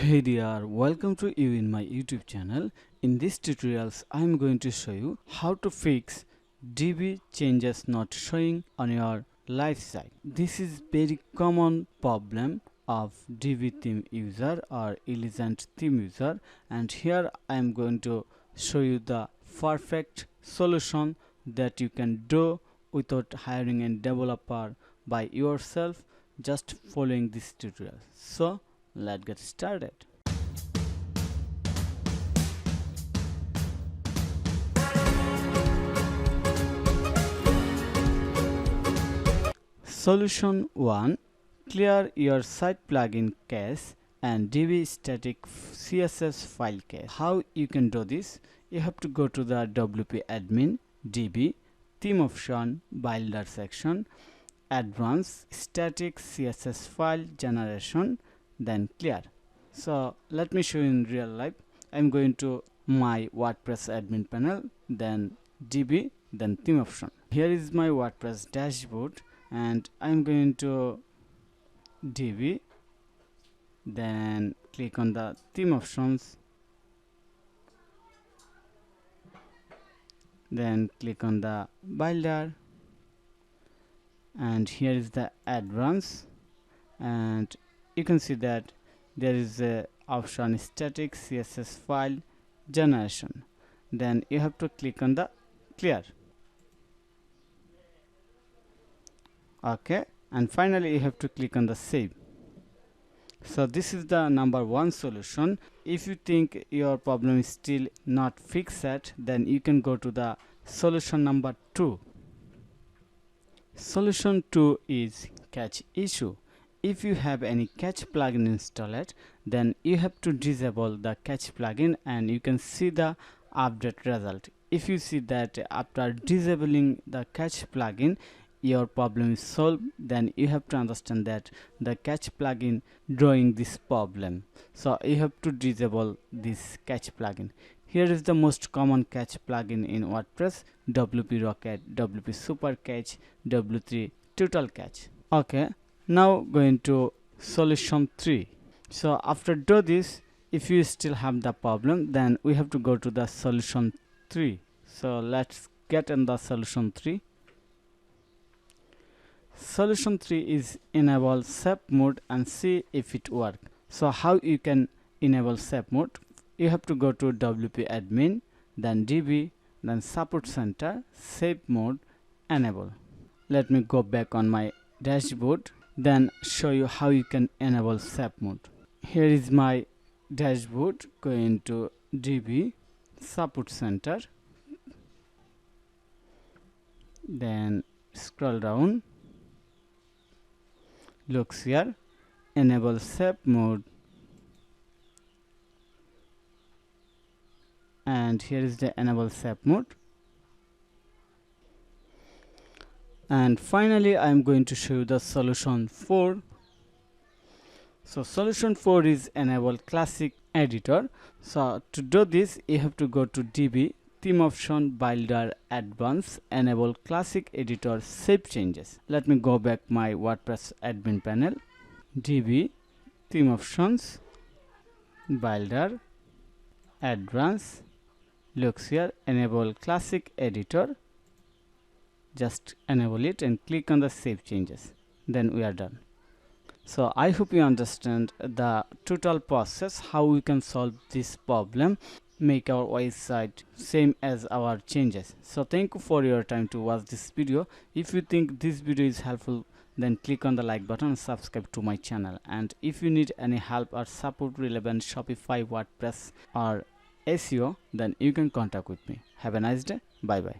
Hey there, welcome to you in my YouTube channel. In this tutorials I am going to show you how to fix Divi changes not showing on your live site. This is very common problem of Divi theme user or Elegant theme user, and here I am going to show you the perfect solution that you can do without hiring a developer by yourself, just following this tutorial. So let's get started. Solution 1. Clear your site plugin cache and Divi static CSS file cache. How you can do this? You have to go to the WP admin, Divi, theme option, builder section, advanced static CSS file generation, then clear. So let me show you in real life. I'm going to my WordPress admin panel, then Divi, then theme option. Here is my WordPress dashboard, and I'm going to Divi, then click on the theme options, then click on the builder, and here is the advanced, and you can see that there is a option static CSS file generation. Then you have to click on the clear. Okay, and finally you have to click on the save. So this is the number one solution. If you think your problem is still not fixed, then you can go to the solution number 2. Solution 2 is cache issue. If you have any cache plugin installed, then you have to disable the cache plugin and you can see the update result. If you see that after disabling the cache plugin your problem is solved, then you have to understand that the cache plugin drawing this problem. So you have to disable this cache plugin. Here is the most common cache plugin in WordPress: WP Rocket, WP Super Cache, W3 Total Cache. Okay, now going to solution 3. So after do this, if you still have the problem, then we have to go to the solution 3. So let's get in the solution 3. Solution 3 is enable safe mode and see if it works. So how you can enable safe mode? You have to go to WP admin, then Divi, then support center, safe mode, enable. Let me go back on my dashboard, then show you how you can enable safe mode. Here is my dashboard. Going to Divi, support center, then scroll down, looks here, enable safe mode, and here is the enable safe mode. And finally I am going to show you the solution 4. So solution 4 is enable classic editor. So to do this you have to go to Divi, theme option, builder, advanced, enable classic editor, save changes. Let me go back my WordPress admin panel, Divi, theme options, builder, advanced, looks here, enable classic editor. Just enable it and click on the save changes, then we are done. So I hope you understand the total process, how we can solve this problem, make our website same as our changes. So thank you for your time to watch this video. If you think this video is helpful, then click on the like button and subscribe to my channel. And if you need any help or support relevant Shopify, WordPress or SEO, then you can contact with me. Have a nice day. Bye bye.